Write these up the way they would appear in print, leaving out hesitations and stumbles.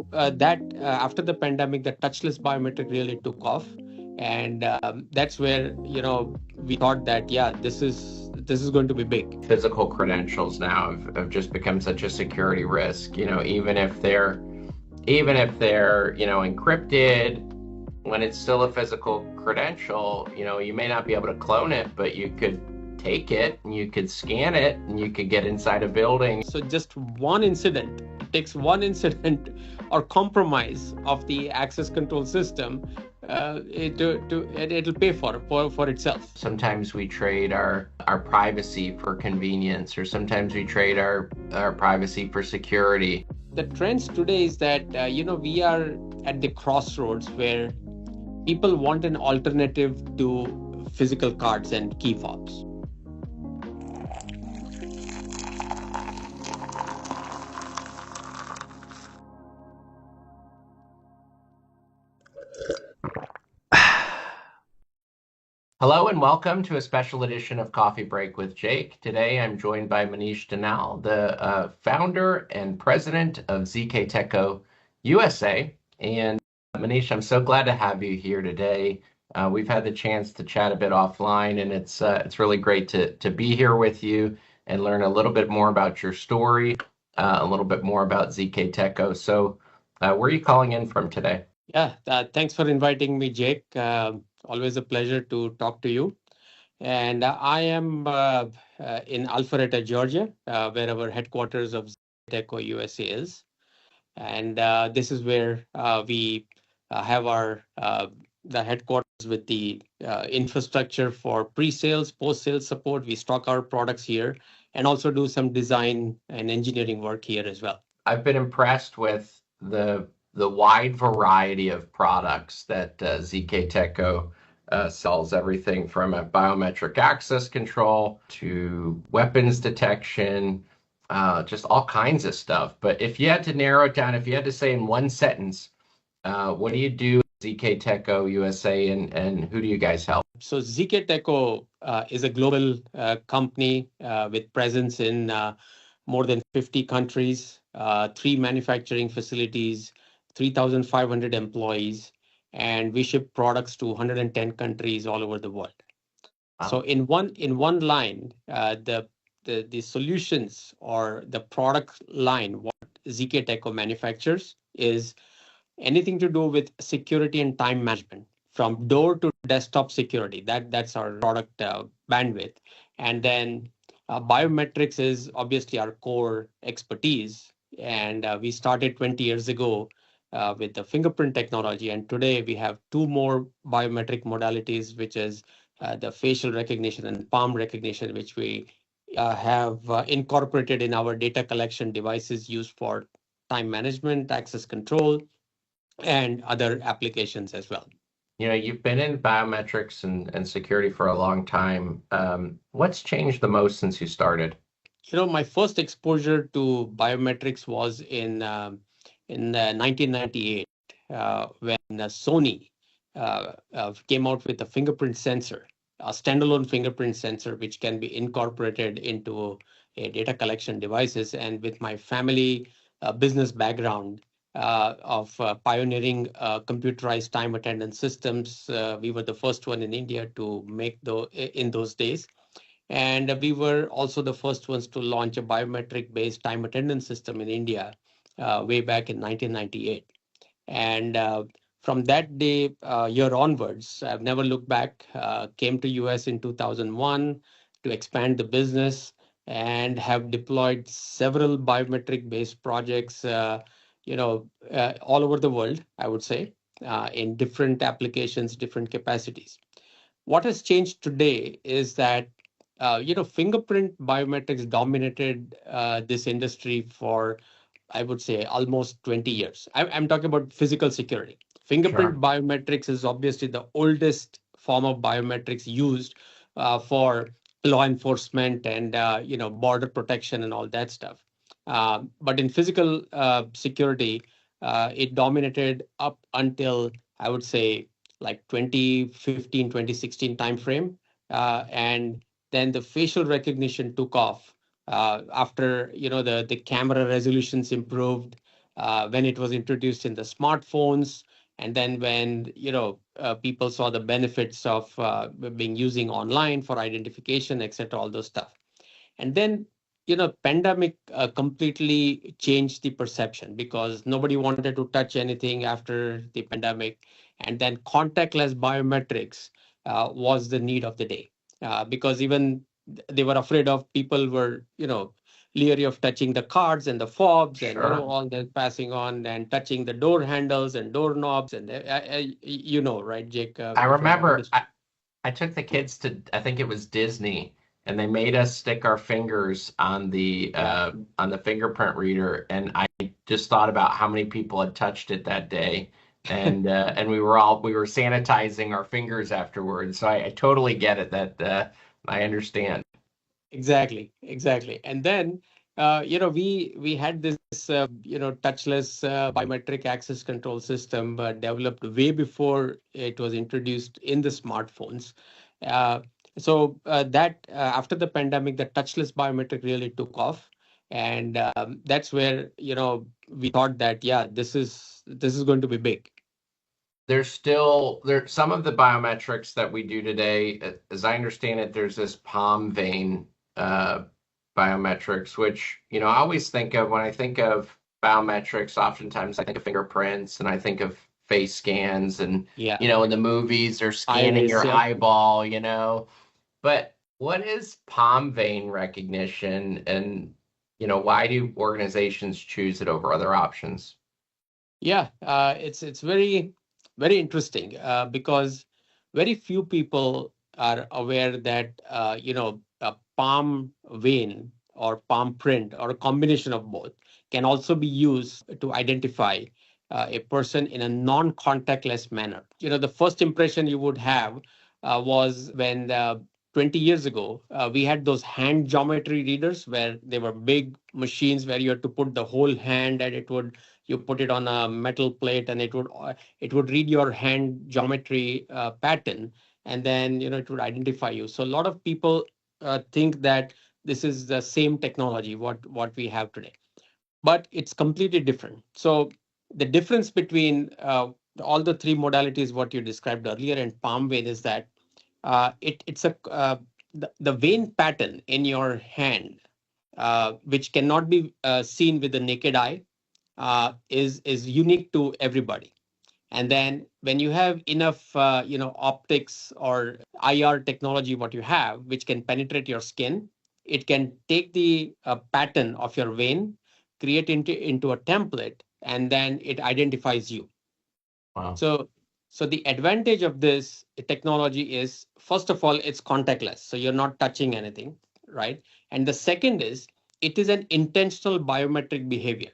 that after the pandemic, the touchless biometric really took off, and that's where we thought that this is going to be big. Physical credentials now have just become such a security risk. Even if they're encrypted, when it's still a physical credential, you may not be able to clone it, but you could take it and you could scan it and you could get inside a building. So just one incident, it takes one incident or compromise of the access control system, it'll pay for itself. Sometimes we trade our privacy for convenience, or sometimes we trade our privacy for security. The trends today is that we are at the crossroads where people want an alternative to physical cards and key fobs. Hello and welcome to a special edition of Coffee Break with Jake. Today I'm joined by Manish, the founder and president of ZK Teco USA. And Manish, I'm so glad to have you here today. We've had the chance to chat a bit offline, and it's really great to be here with you and learn a little bit more about your story, a little bit more about ZK Teco. So where are you calling in from today? Yeah, thanks for inviting me, Jake. Always a pleasure to talk to you. And I am in Alpharetta, Georgia, where our headquarters of Teco USA is. And this is where we have our the headquarters with the infrastructure for pre-sales, post-sales support. We stock our products here and also do some design and engineering work here as well. I've been impressed with the wide variety of products that ZK Teco sells, everything from a biometric access control to weapons detection, just all kinds of stuff. But if you had to narrow it down, if you had to say in one sentence, what do you do at ZK Teco USA, and who do you guys help? So ZK Teco is a global company with presence in more than 50 countries, 3 manufacturing facilities, 3,500 employees, and we ship products to 110 countries all over the world. Wow. So in one line, the solutions or the product line what ZK Teco manufactures is anything to do with security and time management, from door to desktop security. That's our product bandwidth, and then biometrics is obviously our core expertise. And we started 20 years ago with the fingerprint technology, and today we have 2 more biometric modalities, which is the facial recognition and palm recognition, which we have incorporated in our data collection devices used for time management, access control, and other applications as well. You've been in biometrics and security for a long time. What's changed the most since you started? My first exposure to biometrics was in 1998 when Sony came out with a fingerprint sensor, a standalone fingerprint sensor, which can be incorporated into a data collection devices. And with my family business background of pioneering computerized time attendance systems, we were the first one in India to make in those days. And we were also the first ones to launch a biometric-based time attendance system in India way back in 1998. And from that day, year onwards, I've never looked back. Came to US in 2001 to expand the business and have deployed several biometric-based projects, all over the world, I would say, in different applications, different capacities. What has changed today is that fingerprint biometrics dominated this industry for, I would say, almost 20 years. I'm talking about physical security. Fingerprint biometrics is obviously the oldest form of biometrics used for law enforcement and border protection and all that stuff. But in physical security, it dominated up until, I would say, like 2015, 2016 timeframe. And then the facial recognition took off after the camera resolutions improved, when it was introduced in the smartphones, and then when people saw the benefits of being using online for identification, etc., all those stuff. And then pandemic completely changed the perception because nobody wanted to touch anything after the pandemic. And then contactless biometrics was the need of the day, because even they were afraid of, people were leery of touching the cards and the fobs, and Sure. all that passing on and touching the door handles and doorknobs, and right, Jake, I from our remember industry. I took the kids to, I think it was Disney, and they made us stick our fingers Yeah. on the fingerprint reader, and I just thought about how many people had touched it that day, and we were sanitizing our fingers afterwards. So I totally get it that I understand. Exactly, exactly. And then, we had this, touchless biometric access control system developed way before it was introduced in the smartphones. Uh, that after the pandemic, the touchless biometric really took off, and that's where we thought that, yeah, this is going to be big. There's still there some of the biometrics that we do today, as I understand it, there's this palm vein uh, biometrics, which, I always think of when I think of biometrics, oftentimes I think of fingerprints and I think of face scans and, Yeah, in the movies they're scanning iris. your Yep. eyeball. But what is palm vein recognition and, why do organizations choose it over other options? Yeah, it's very very interesting because very few people are aware that a palm vein or palm print or a combination of both can also be used to identify a person in a non-contactless manner. The first impression you would have was when 20 years ago we had those hand geometry readers where they were big machines where you had to put the whole hand, and you put it on a metal plate, and it would read your hand geometry pattern, and then it would identify you. So a lot of people think that this is the same technology what we have today, but it's completely different. So the difference between all the three modalities what you described earlier and palm vein is that the vein pattern in your hand, which cannot be seen with the naked eye, is unique to everybody. And then when you have enough optics or IR technology what you have, which can penetrate your skin, it can take the pattern of your vein, create into a template, and then it identifies you. Wow. So so the advantage of this technology is, first of all, it's contactless, so you're not touching anything, right? And the second is, it is an intentional biometric behavior.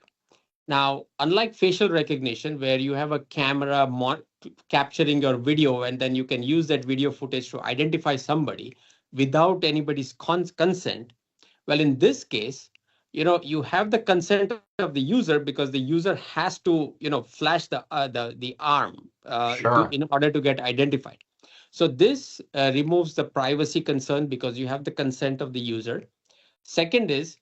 Now, unlike facial recognition, where you have a camera capturing your video, and then you can use that video footage to identify somebody without anybody's consent, well, in this case, you have the consent of the user, because the user has to, flash the arm Sure. in order to get identified. So this removes the privacy concern because you have the consent of the user. Second is,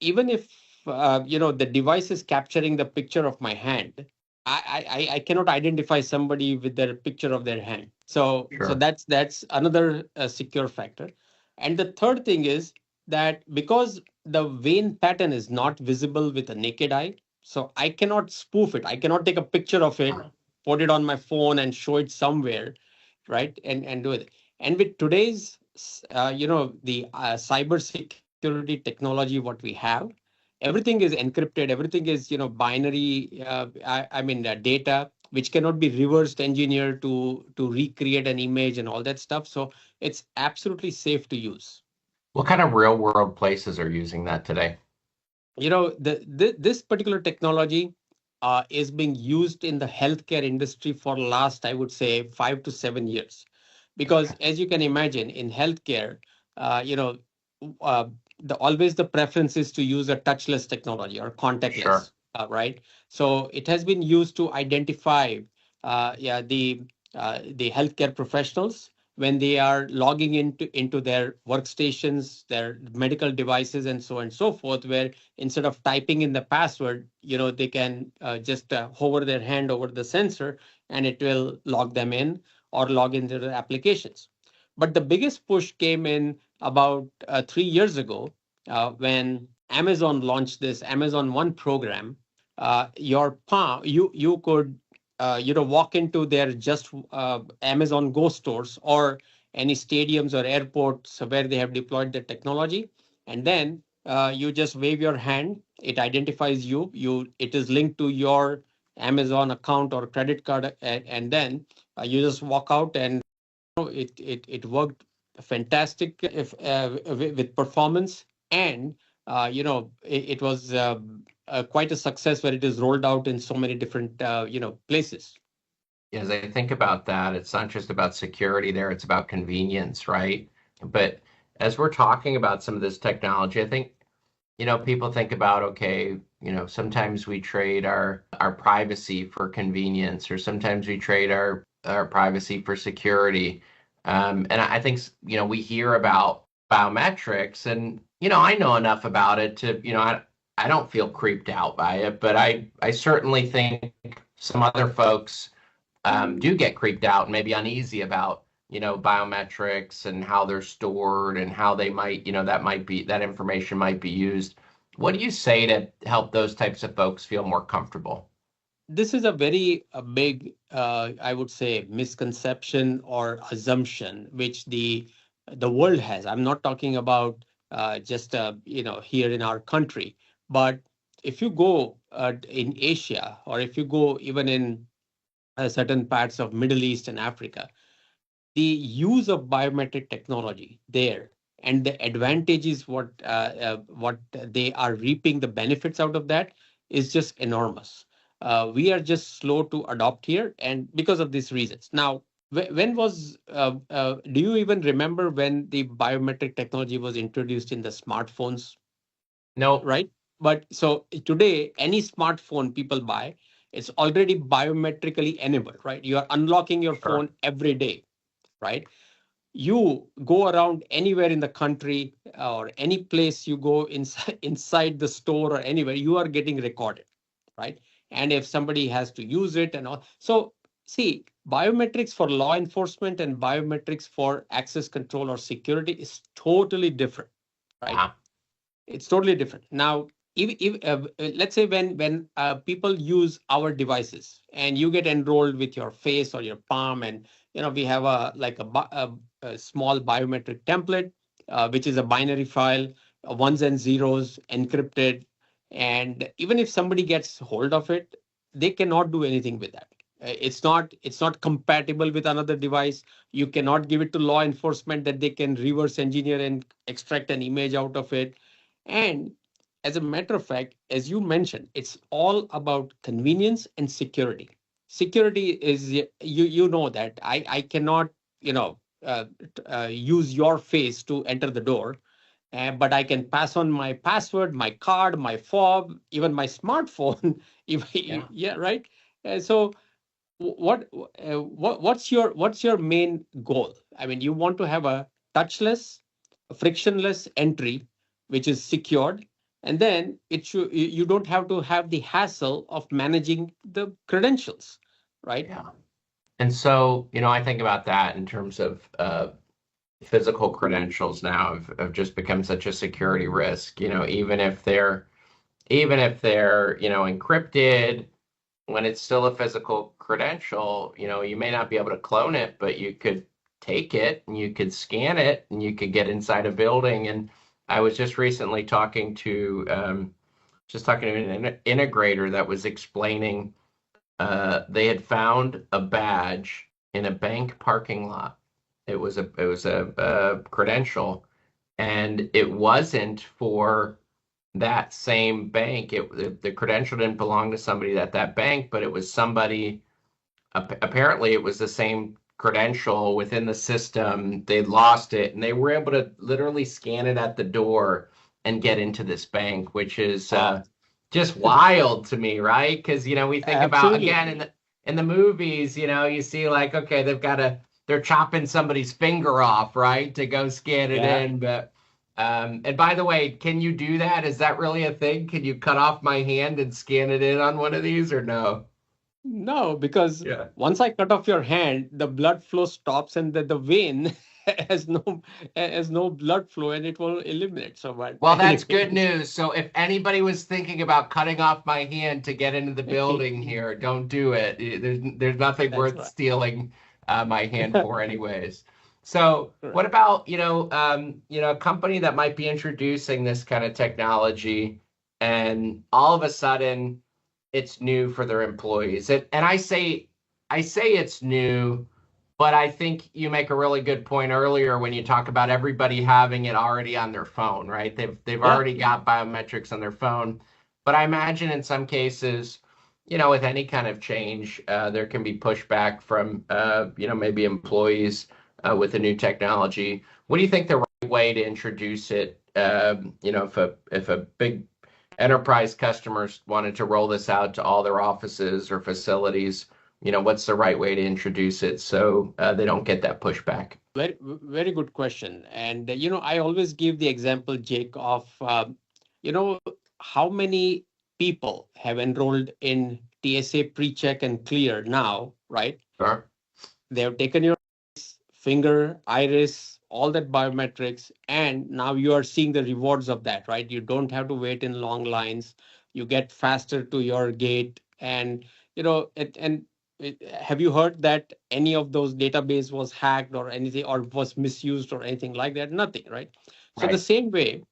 even if the device is capturing the picture of my hand, I cannot identify somebody with their picture of their hand. So Sure. that's another secure factor. And the third thing is that because the vein pattern is not visible with a naked eye, so I cannot spoof it. I cannot take a picture of it, put it on my phone, and show it somewhere, right? And do it. And with today's the cyber security technology what we have, everything is encrypted, everything is binary, I mean data which cannot be reversed engineered to recreate an image and all that stuff. So it's absolutely safe to use. What kind of real world places are using that today? This particular technology is being used in the healthcare industry for last, I would say, 5 to 7 years, because as you can imagine, in healthcare, uh, you know uh, always the preference is to use a touchless technology or Sure. contactless, right? So it has been used to identify, yeah, the healthcare professionals, when they are logging into their workstations, their medical devices, and so on and so forth, where instead of typing in the password, they can just hover their hand over the sensor and it will log them in or log into the applications. But the biggest push came in about 3 years ago when Amazon launched this Amazon One program. Your palm, you could walk into their just Amazon Go stores or any stadiums or airports where they have deployed the technology, and then you just wave your hand. It identifies you. It is linked to your Amazon account or credit card, and then you just walk out, and it worked fantastic if with performance, and it was quite a success where it is rolled out in so many different places. As I think about that, it's not just about security there, it's about convenience, right? But as we're talking about some of this technology, I think, people think about, okay, sometimes we trade our privacy for convenience, or sometimes we trade our privacy for security. And I think, we hear about biometrics, and, I know enough about it to, I don't feel creeped out by it, but I certainly think some other folks do get creeped out and maybe uneasy about, biometrics and how they're stored and how they might, that information might be used. What do you say to help those types of folks feel more comfortable? This is a very big, I would say, misconception or assumption which the world has. I'm not talking about just here in our country, but if you go in Asia, or if you go even in certain parts of Middle East and Africa, the use of biometric technology there and the advantages what they are reaping the benefits out of that is just enormous. We are just slow to adopt here, and because of these reasons. Now, when was do you even remember when the biometric technology was introduced in the smartphones, No. right? But so today, any smartphone people buy, it's already biometrically enabled, right? You are unlocking your Sure. phone every day, right? You go around anywhere in the country or any place you go inside the store or anywhere, you are getting recorded, right? And if somebody has to use it and all. So see, biometrics for law enforcement and biometrics for access control or security is totally different, right? Uh-huh. It's totally different. Now, if let's say when people use our devices and you get enrolled with your face or your palm, and we have a small biometric template, which is a binary file, ones and zeros encrypted, and even if somebody gets hold of it, they cannot do anything with that. It's not compatible with another device. You cannot give it to law enforcement that they can reverse engineer and extract an image out of it. And as a matter of fact, as you mentioned, it's all about convenience and security. Security is, you know that I cannot use your face to enter the door, but I can pass on my password, my card, my fob, even my smartphone. Yeah. Yeah, right. So what's your main goal? I mean, you want to have a touchless, frictionless entry, which is secured, and then you don't have to have the hassle of managing the credentials, right? Yeah. And so, I think about that in terms of physical credentials now have just become such a security risk, even if they're, encrypted, when it's still a physical credential, you may not be able to clone it, but you could take it and you could scan it and you could get inside a building. And I was just recently talking to an integrator that was explaining they had found a badge in a bank parking lot. It was a credential, and it wasn't for that same bank. The credential didn't belong to somebody at that bank, but it was somebody. Apparently, it was the same credential within the system. They lost it, and they were able to literally scan it at the door and get into this bank, which is Wow. just wild to me, right? Because we think about, Absolutely. again, in the movies, you see like, okay, they've got they're chopping somebody's finger off, right, to go scan it Yeah. in. But and by the way, can you do that? Is that really a thing? Can you cut off my hand and scan it in on one of these, or no? No, because Yeah. once I cut off your hand, the blood flow stops and the vein has no blood flow and it will eliminate. So, but Well, that's good anyways, news. So if anybody was thinking about cutting off my hand to get into the building here, don't do it. There's nothing that's worth right. stealing my hand for, anyways. So what Correct. about, a company that might be introducing this kind of technology, and all of a sudden it's new for their employees. And I say it's new, but I think you make a really good point earlier when you talk about everybody having it already on their phone, right? They've Yeah. already got biometrics on their phone. But I imagine in some cases, with any kind of change, there can be pushback from maybe employees with the new technology. What do you think the right way to introduce it? If a big enterprise customers wanted to roll this out to all their offices or facilities, what's the right way to introduce it so they don't get that pushback? Very good question. And I always give the example, Jake, of you know, how many people have enrolled in TSA pre-check and clear now, right? Sure. They have taken your finger, iris, all that biometrics, and now you are seeing the rewards of that, right? You don't have to wait in long lines. You get faster to your gate, and have you heard that any of those database was hacked or anything, or was misused or anything like that? Nothing, right? So the Right. same way,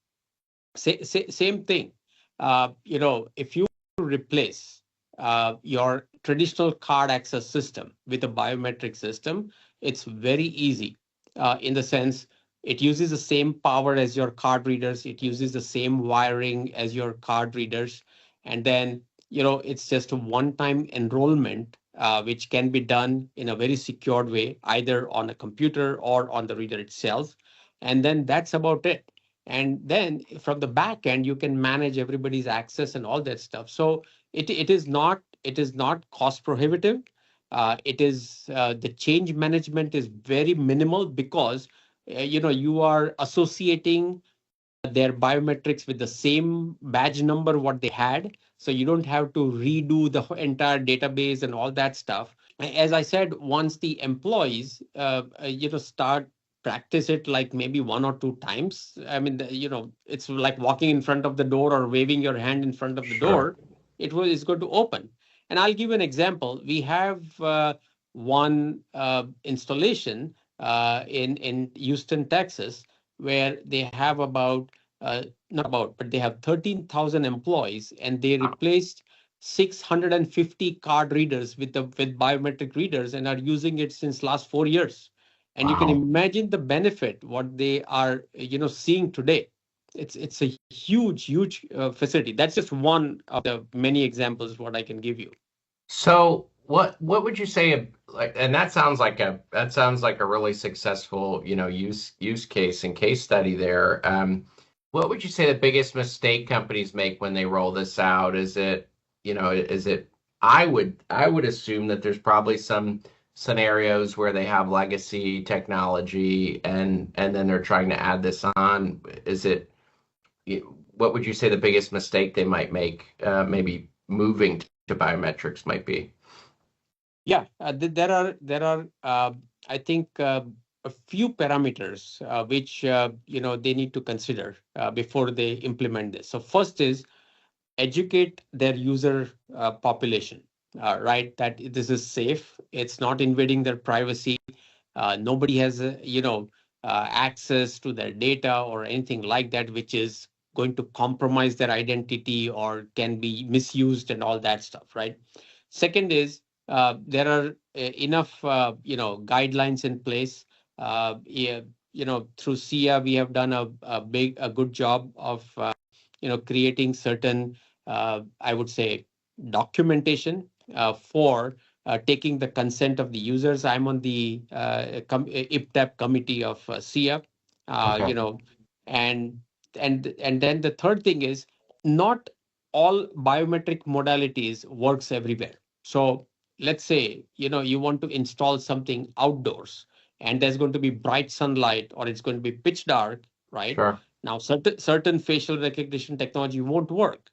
same thing. If you replace your traditional card access system with a biometric system, it's very easy in the sense it uses the same power as your card readers, it uses the same wiring as your card readers, and then it's just a one-time enrollment. Which can be done in a very secured way, either on a computer or on the reader itself. And then that's about it, and then from the back end you can manage everybody's access and all that stuff. So it is not cost prohibitive. It is the change management is very minimal because you are associating their biometrics with the same badge number what they had, so you don't have to redo the entire database and all that stuff. As I said, once the employees start practice it like maybe one or two times. I mean, it's like walking in front of the door or waving your hand in front of the Sure. door. It's going to open. And I'll give you an example. We have one installation in Houston, Texas, where they have about not about, but they have 13,000 employees, and they replaced 650 card readers with biometric readers and are using it since last 4 years. And you can Wow. imagine the benefit what they are seeing today. It's a huge facility. That's just one of the many examples what I can give you. So what would you say, like, and that sounds like a really successful, use case and case study there. What would you say the biggest mistake companies make when they roll this out? Is it I would assume that there's probably some scenarios where they have legacy technology, and then they're trying to add this on. What would you say the biggest mistake they might make, maybe moving to biometrics might be? Yeah, there are I think a few parameters which they need to consider before they implement this. So first is educate their user population, right? That this is safe. It's not invading their privacy. Nobody has access to their data or anything like that, which is going to compromise their identity or can be misused and all that stuff, right? Second is there are enough guidelines in place. Yeah, through SIA we have done a good job of creating certain I would say documentation for taking the consent of the users. I'm on the IPTAP committee of SIA, Okay. and and then the third thing is not all biometric modalities works everywhere. So let's say you want to install something outdoors. and there's going to be bright sunlight or it's going to be pitch dark, right? Sure. Now, certain facial recognition technology won't work,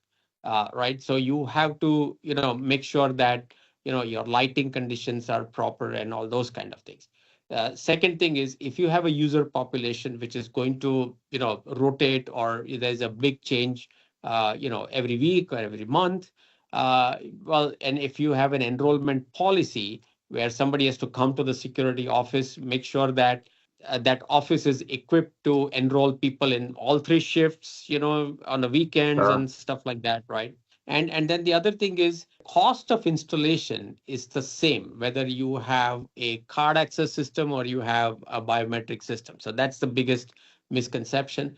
right? So you have to, make sure that, your lighting conditions are proper and all those kind of things. Second thing is, if you have a user population which is going to, rotate, or there's a big change, every week or every month, well, and if you have an enrollment policy where somebody has to come to the security office, make sure that that office is equipped to enroll people in all three shifts, on the weekends Sure. and stuff like that, right? And then the other thing is, cost of installation is the same whether you have a card access system or you have a biometric system. So that's the biggest misconception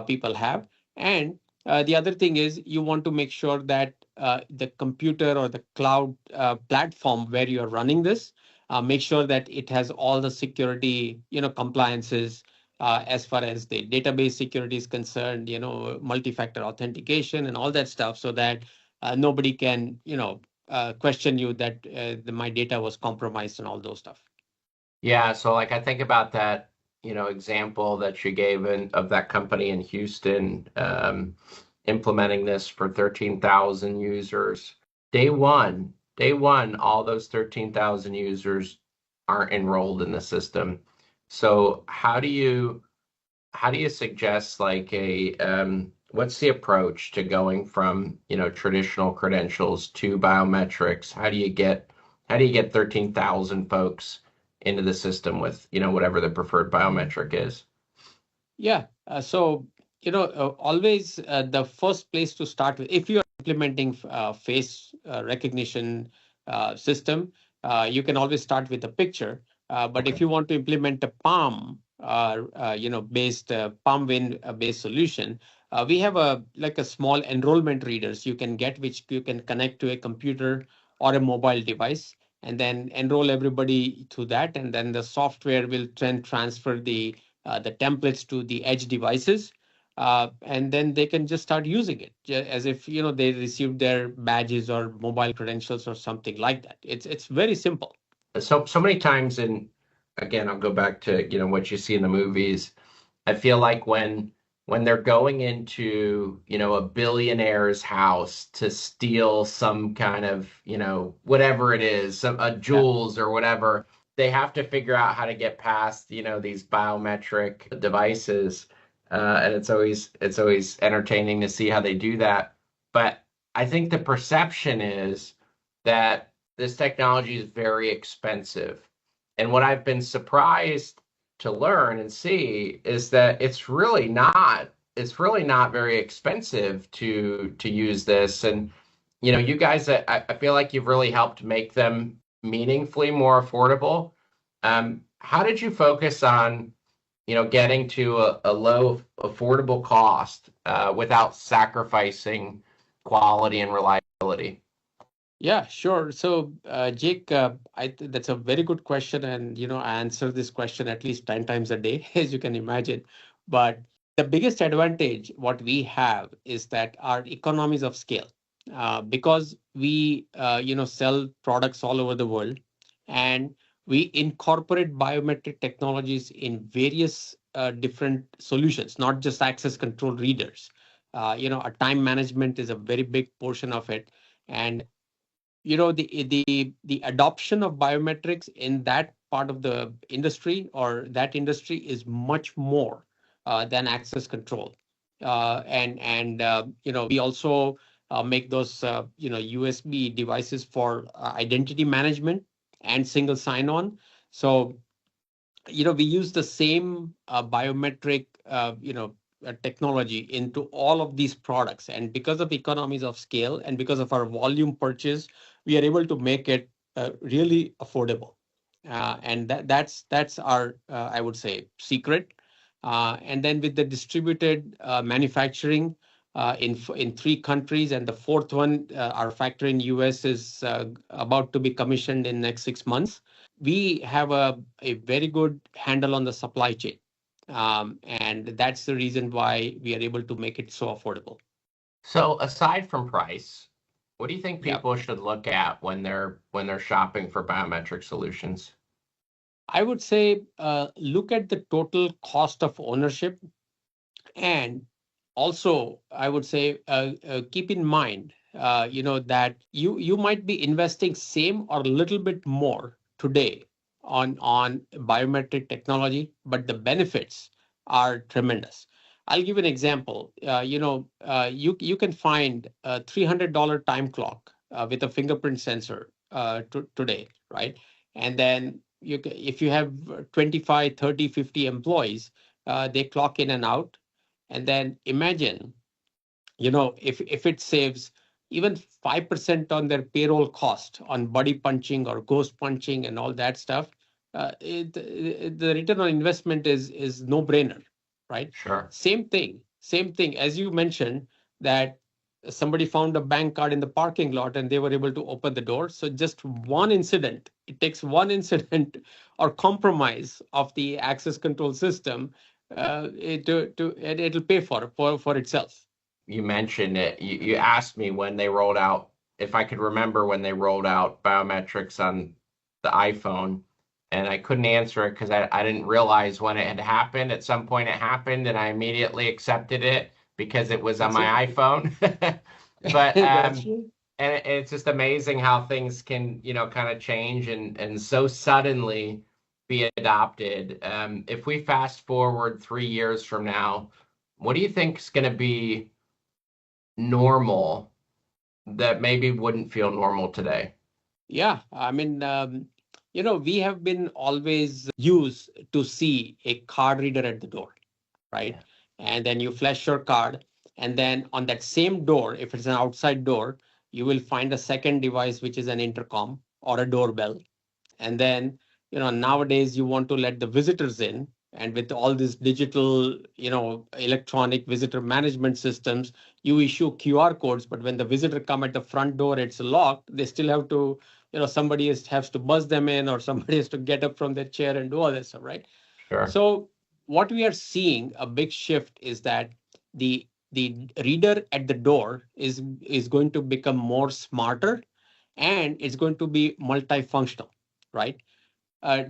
people have. And the other thing is, you want to make sure that the computer or the cloud platform where you're running this, make sure that it has all the security, compliances, as far as the database security is concerned, multi-factor authentication and all that stuff, so that nobody can, question you that my data was compromised and all those stuff. Yeah, so like I think about that, example that you gave of that company in Houston, implementing this for 13,000 users. Day one, all those 13,000 users aren't enrolled in the system. So how do you suggest like what's the approach to going from, traditional credentials to biometrics? How do you get 13,000 folks into the system with, whatever the preferred biometric is? Yeah. So, always the first place to start with, if you are implementing face recognition system, you can always start with a picture. But if Okay. you want to implement a based palm vein based solution, we have a small enrollment readers you can get, which you can connect to a computer or a mobile device, and then enroll everybody to that, and then the software will then transfer the templates to the edge devices, and then they can just start using it as if they received their badges or mobile credentials or something like that. It's very simple. So many times, and again, I'll go back to, what you see in the movies. I feel like when they're going into, a billionaire's house to steal some kind of, whatever it is, some Yeah. jewels or whatever, they have to figure out how to get past, these biometric devices. And it's always entertaining to see how they do that. But I think the perception is that this technology is very expensive. And what I've been surprised to learn and see is that it's really not very expensive to use this. And you guys, I feel like you've really helped make them meaningfully more affordable. How did you focus on getting to a low affordable cost without sacrificing quality and reliability? Yeah, sure. So, Jake, that's a very good question, and I answer this question at least 10 times a day, as you can imagine. But the biggest advantage what we have is that our economies of scale, because we sell products all over the world, and we incorporate biometric technologies in various different solutions, not just access control readers. Our time management is a very big portion of it, and the adoption of biometrics in that part of the industry or that industry is much more than access control. And we also make those USB devices for identity management and single sign-on. So we use the same biometric technology into all of these products, and because of economies of scale and because of our volume purchase, we are able to make it really affordable. And that's our I would say secret. And then with the distributed manufacturing in three countries, and the fourth one, our factory in US is about to be commissioned in next 6 months, we have a very good handle on the supply chain. And that's the reason why we are able to make it so affordable. So aside from price, what do you think Yeah. people should look at when they're shopping for biometric solutions? I would say look at the total cost of ownership, and also I would say keep in mind that you might be investing same or a little bit more today on biometric technology, but the benefits are tremendous. I'll give an example. You can find a $300 time clock with a fingerprint sensor today, right? And then if you have 25, 30, 50 employees, they clock in and out. And then imagine, if it saves even 5% on their payroll cost on body punching or ghost punching and all that stuff, the return on investment is no brainer, right? Sure. Same thing as you mentioned, that somebody found a bank card in the parking lot and they were able to open the door. So just one incident, it takes one incident or compromise of the access control system, and it'll pay for itself. You mentioned it. You asked me when they rolled out, if I could remember when they rolled out biometrics on the iPhone, and I couldn't answer it because I didn't realize when it had happened. At some point it happened, and I immediately accepted it because it was on That's it. my iPhone. But That's true. and it's just amazing how things can, kind of change and so suddenly be adopted. If we fast forward 3 years from now, what do you think is going to be normal that maybe wouldn't feel normal today? Yeah, I mean, we have been always used to see a card reader at the door, right? Yeah. And then you flash your card, and then on that same door, if it's an outside door, you will find a second device, which is an intercom or a doorbell. And then, nowadays you want to let the visitors in. And with all these digital, electronic visitor management systems, you issue QR codes. But when the visitor come at the front door, it's locked. They still have to, somebody has to buzz them in, or somebody has to get up from their chair and do all this stuff, right? Sure. So what we are seeing a big shift is that the reader at the door is going to become more smarter, and it's going to be multifunctional, right?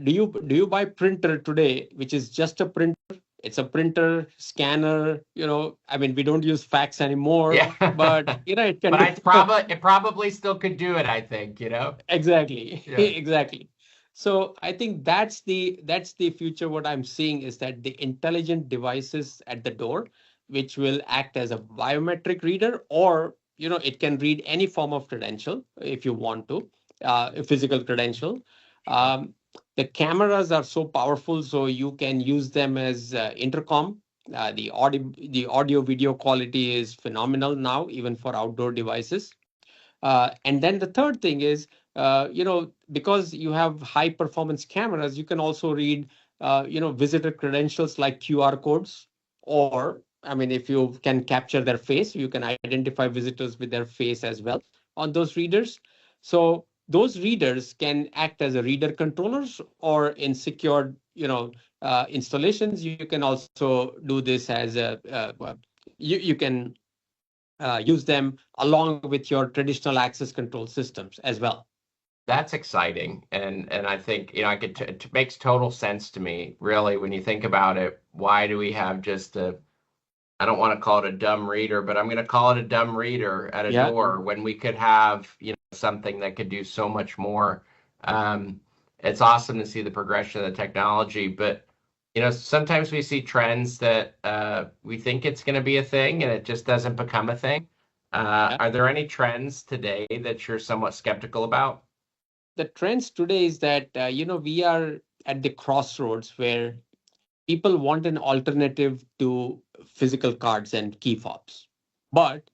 Do you buy printer today, which is just a printer? It's a printer scanner. I mean, we don't use fax anymore, Yeah. but it can But do. it probably still could do it, I think. Exactly. Yeah. Exactly. So I think that's the future. What I'm seeing is that the intelligent devices at the door, which will act as a biometric reader, or it can read any form of credential if you want to, a physical credential. Sure. Um, the cameras are so powerful, so you can use them as intercom. The audio video quality is phenomenal now, even for outdoor devices. And then the third thing is, because you have high performance cameras, you can also read, visitor credentials like QR codes, or, I mean, if you can capture their face, you can identify visitors with their face as well on those readers. So those readers can act as a reader controllers, or in secured, installations. You can also do this as you can use them along with your traditional access control systems as well. That's exciting. And I think, it makes total sense to me, really, when you think about it. Why do we have just I don't want to call it a dumb reader, but I'm going to call it a dumb reader at a Yeah. door when we could have, something that could do so much more. Um, it's awesome to see the progression of the technology, but sometimes we see trends that we think it's going to be a thing and it just doesn't become a thing. Yeah. Are there any trends today that you're somewhat skeptical about? The trends today is that, we are at the crossroads where people want an alternative to physical cards and key fobs. But,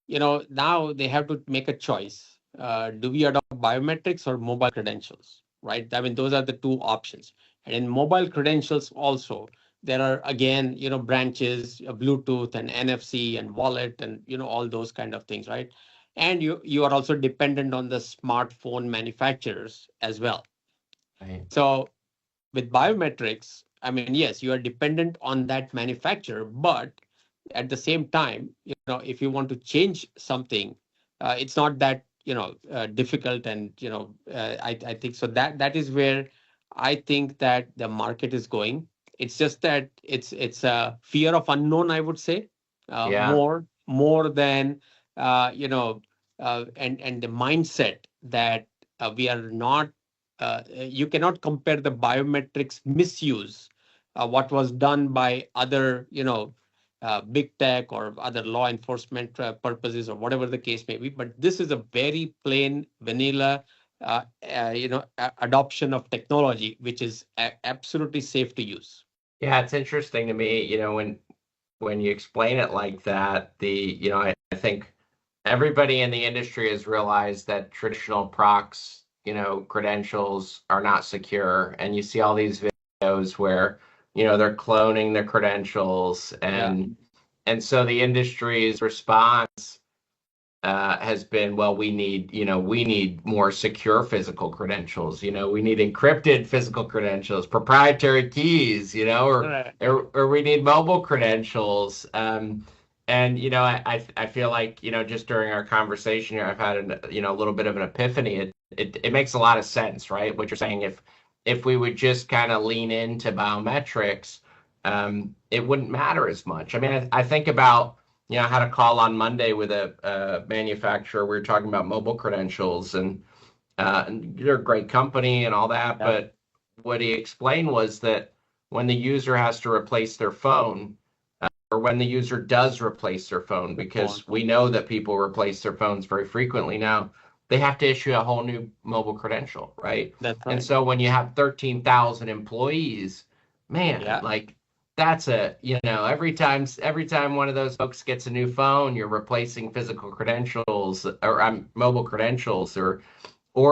now they have to make a choice. Do we adopt biometrics or mobile credentials, right? I mean, those are the two options. And in mobile credentials also, there are, again, branches, Bluetooth and NFC and wallet and, all those kind of things, right? And you are also dependent on the smartphone manufacturers as well. Right. So with biometrics, I mean, yes, you are dependent on that manufacturer, but at the same time, if you want to change something, it's not that difficult. And I think so that is where I think that the market is going. It's just that it's a fear of unknown, I would say, Yeah. more than and the mindset that we are not. You cannot compare the biometrics misuse, what was done by other big tech or other law enforcement purposes or whatever the case may be. But this is a very plain vanilla adoption of technology, which is absolutely safe to use. Yeah, it's interesting to me, when you explain it like that, I think everybody in the industry has realized that traditional procs, credentials are not secure. And you see all these videos where, they're cloning their credentials, Yeah, and so the industry's response has been, well, we need more secure physical credentials. We need encrypted physical credentials, proprietary keys, right. or we need mobile credentials. And I feel like just during our conversation here, I've had a little bit of an epiphany. It makes a lot of sense, right? What you're saying, if we would just kind of lean into biometrics, it wouldn't matter as much. I mean, I think about I had a call on Monday with a manufacturer. We were talking about mobile credentials, and they're a great company and all that. Yeah, But what he explained was that when the user has to replace their phone, or when the user does replace their phone, the phone. because we know that people replace their phones very frequently now, they have to issue a whole new mobile credential, right? That's And right. so when you have 13,000 employees, man, Yeah, like that's every time one of those folks gets a new phone, you're replacing physical credentials or mobile credentials, or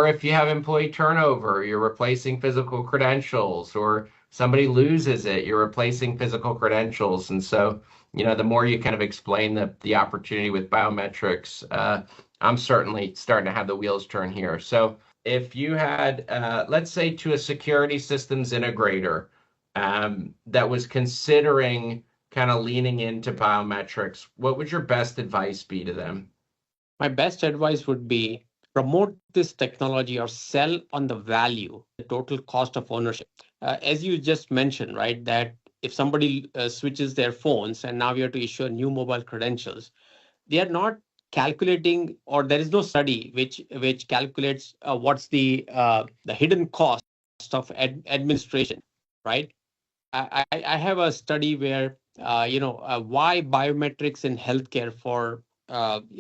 if you have employee turnover, you're replacing physical credentials, or somebody loses it, you're replacing physical credentials. And so, the more you kind of explain the opportunity with biometrics, I'm certainly starting to have the wheels turn here. So if you had, let's say, to a security systems integrator that was considering kind of leaning into biometrics, what would your best advice be to them? my best advice would be promote this technology or sell on the value, the total cost of ownership. As you just mentioned, right, that if somebody switches their phones and now you have to issue a new mobile credentials, they are not calculating, or there is no study which calculates what's the hidden cost of administration, right? I have a study where why biometrics in healthcare for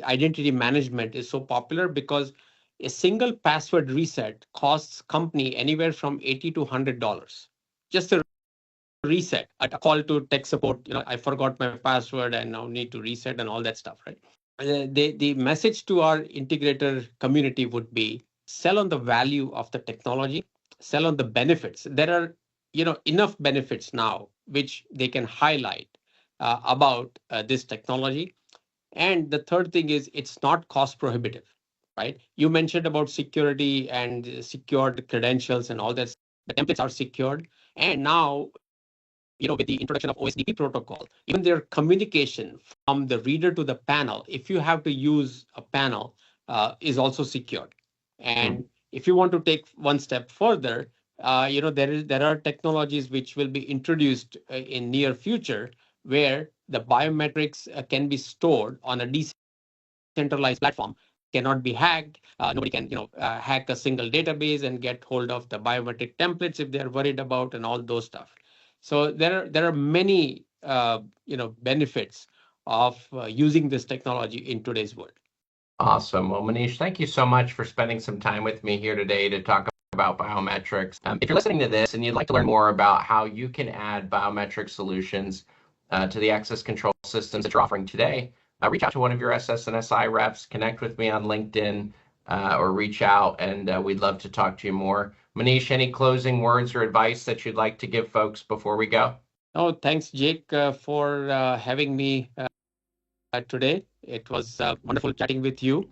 identity management is so popular, because a single password reset costs company anywhere from $80 to $100. Just a reset, a call to tech support, I forgot my password and now need to reset and all that stuff, right? The message to our integrator community would be sell on the value of the technology, sell on the benefits. There are enough benefits now which they can highlight about this technology. And the third thing is it's not cost prohibitive, right? You mentioned about security and secured credentials and all that. The templates are secured, and now with the introduction of OSDP protocol, even their communication from the reader to the panel, if you have to use a panel, is also secured. Hmm. And if you want to take one step further, there are technologies which will be introduced in near future, where the biometrics can be stored on a decentralized platform, cannot be hacked. Nobody can hack a single database and get hold of the biometric templates if they're worried about, and all those stuff. So there are many benefits of using this technology in today's world. Awesome. Well, Manish, thank you so much for spending some time with me here today to talk about biometrics. If you're listening to this and you'd like to learn more about how you can add biometric solutions to the access control systems that you're offering today, reach out to one of your SS&SI reps, connect with me on LinkedIn, or reach out, and we'd love to talk to you more. Manish, any closing words or advice that you'd like to give folks before we go? Oh, thanks, Jake, for having me today. It was wonderful chatting with you.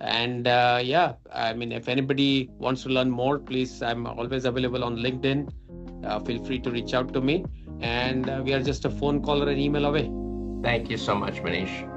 And yeah, I mean, if anybody wants to learn more, please, I'm always available on LinkedIn. Feel free to reach out to me. And we are just a phone call or an email away. Thank you so much, Manish.